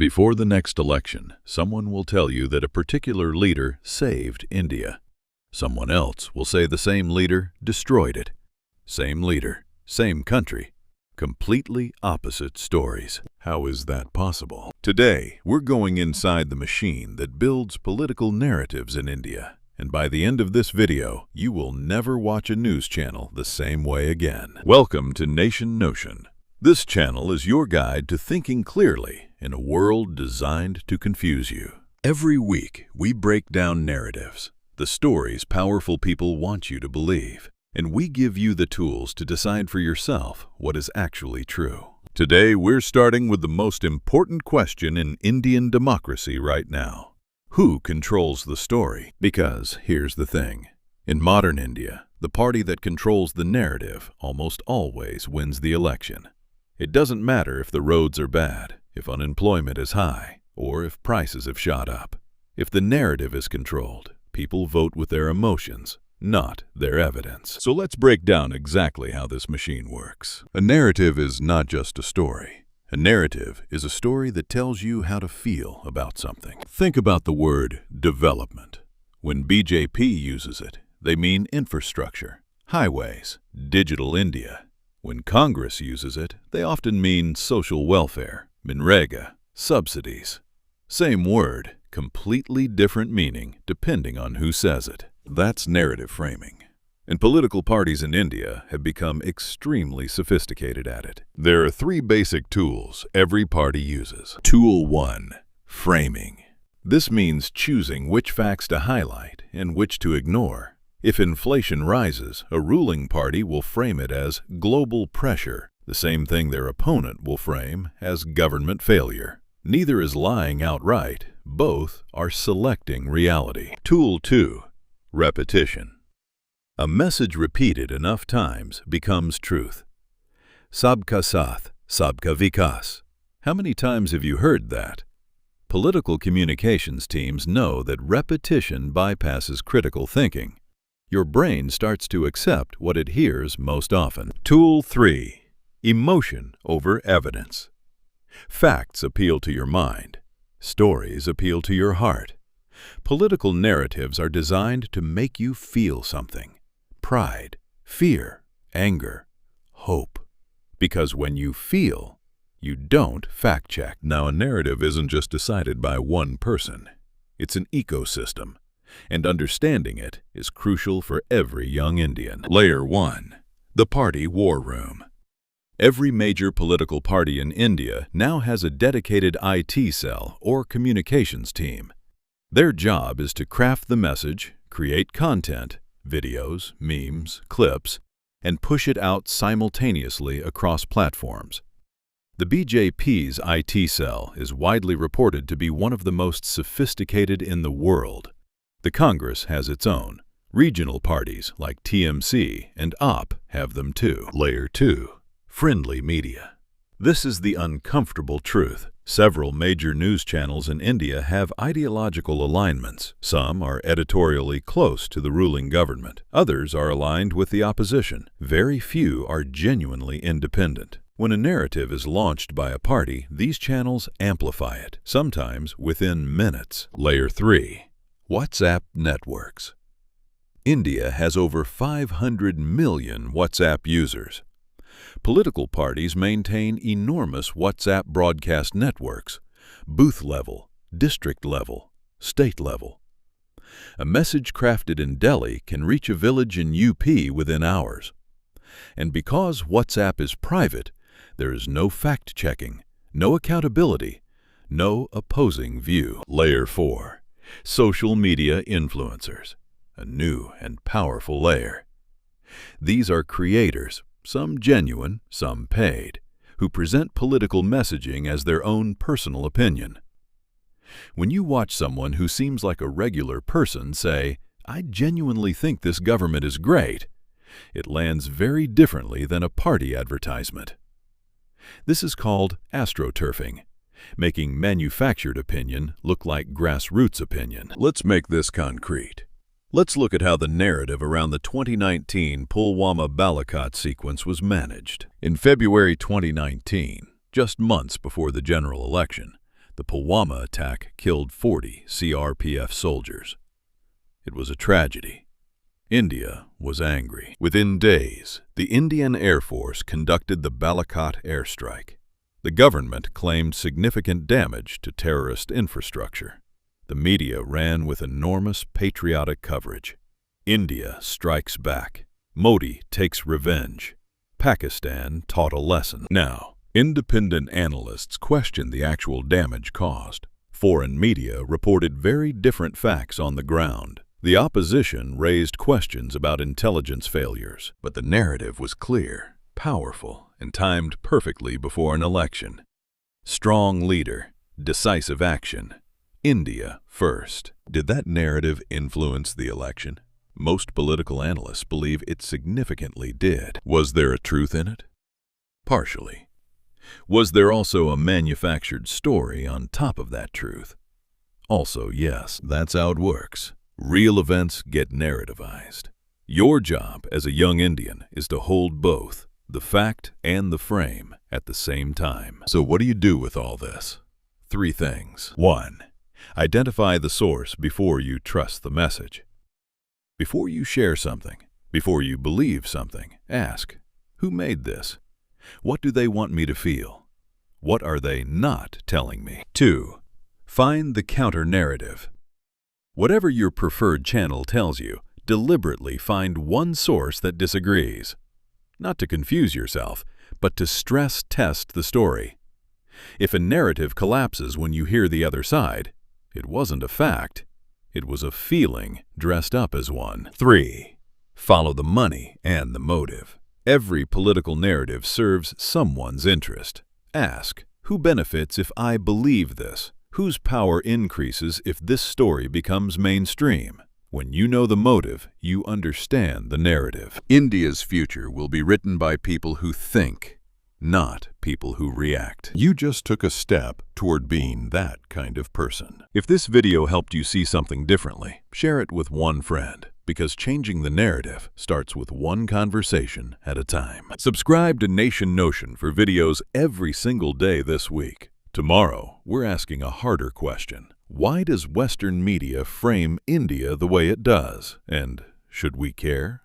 Before the next election, someone will tell you that a particular leader saved India. Someone else will say the same leader destroyed it. Same leader, same country. Completely opposite stories. How is that possible? Today, we're going inside the machine that builds political narratives in India. And by the end of this video, you will never watch a news channel the same way again. Welcome to Nation Notion. This channel is your guide to thinking clearly in a world designed to confuse you. Every week, we break down narratives, the stories powerful people want you to believe, and we give you the tools to decide for yourself what is actually true. Today, we're starting with the most important question in Indian democracy right now. Who controls the story? Because here's the thing. In modern India, the party that controls the narrative almost always wins the election. It doesn't matter if the roads are bad, if unemployment is high, or if prices have shot up. If the narrative is controlled, people vote with their emotions, not their evidence. So let's break down exactly how this machine works. A narrative is not just a story. A narrative is a story that tells you how to feel about something. Think about the word development. When BJP uses it, they mean infrastructure, highways, digital India. When Congress uses it, they often mean social welfare, Manrega, subsidies. Same word, completely different meaning depending on who says it. That's narrative framing. And political parties in India have become extremely sophisticated at it. There are three basic tools every party uses. Tool 1. Framing. This means choosing which facts to highlight and which to ignore. If inflation rises, a ruling party will frame it as global pressure, the same thing their opponent will frame as government failure. Neither is lying outright. Both are selecting reality. Tool 2. Repetition. A message repeated enough times becomes truth. Sabka saath, sabka vikas. How many times have you heard that? Political communications teams know that repetition bypasses critical thinking. Your brain starts to accept what it hears most often. Tool 3. Emotion over evidence. Facts appeal to your mind. Stories appeal to your heart. Political narratives are designed to make you feel something. Pride, fear, anger, hope. Because when you feel, you don't fact-check. Now, a narrative isn't just decided by one person. It's an ecosystem. And understanding it is crucial for every young Indian. Layer 1. The Party War Room. Every major political party in India now has a dedicated IT cell or communications team. Their job is to craft the message, create content, videos, memes, clips, and push it out simultaneously across platforms. The BJP's IT cell is widely reported to be one of the most sophisticated in the world. The Congress has its own. Regional parties like TMC and OP have them too. Layer 2. Friendly media. This is the uncomfortable truth. Several major news channels in India have ideological alignments. Some are editorially close to the ruling government. Others are aligned with the opposition. Very few are genuinely independent. When a narrative is launched by a party, these channels amplify it, sometimes within minutes. Layer 3. WhatsApp networks. India has over 500 million WhatsApp users. Political parties maintain enormous WhatsApp broadcast networks, booth level, district level, state level. A message crafted in Delhi can reach a village in UP within hours. And because WhatsApp is private, there is no fact-checking, no accountability, no opposing view. Layer 4. Social media influencers, a new and powerful layer. These are creators, some genuine, some paid, who present political messaging as their own personal opinion. When you watch someone who seems like a regular person say, "I genuinely think this government is great," it lands very differently than a party advertisement. This is called astroturfing, making manufactured opinion look like grassroots opinion. Let's make this concrete. Let's look at how the narrative around the 2019 Pulwama Balakot sequence was managed. In February 2019, just months before the general election, The Pulwama attack killed 40 CRPF soldiers. It was a tragedy. India was angry. Within days, the Indian Air Force conducted the Balakot airstrike. The government claimed significant damage to terrorist infrastructure. The media ran with enormous patriotic coverage. India strikes back. Modi takes revenge. Pakistan taught a lesson. Now, independent analysts questioned the actual damage caused. Foreign media reported very different facts on the ground. The opposition raised questions about intelligence failures, but the narrative was clear, powerful, and timed perfectly before an election. Strong leader, decisive action, India first. Did that narrative influence the election? Most political analysts believe it significantly did. Was there a truth in it? Partially. Was there also a manufactured story on top of that truth? Also, yes, that's how it works. Real events get narrativized. Your job as a young Indian is to hold both, the fact and the frame, at the same time. So what do you do with all this? 3 things. 1. Identify the source before you trust the message. Before you share something, before you believe something, ask, who made this? What do they want me to feel? What are they not telling me? 2. Find the counter-narrative. Whatever your preferred channel tells you, deliberately find one source that disagrees. Not to confuse yourself, but to stress test the story. If a narrative collapses when you hear the other side, it wasn't a fact. It was a feeling dressed up as one. 3. Follow the money and the motive. Every political narrative serves someone's interest. Ask, who benefits if I believe this? Whose power increases if this story becomes mainstream? When you know the motive, you understand the narrative. India's future will be written by people who think, not people who react. You just took a step toward being that kind of person. If this video helped you see something differently, share it with one friend, because changing the narrative starts with one conversation at a time. Subscribe to Nation Notion for videos every single day this week. Tomorrow, we're asking a harder question. Why does Western media frame India the way it does? And should we care?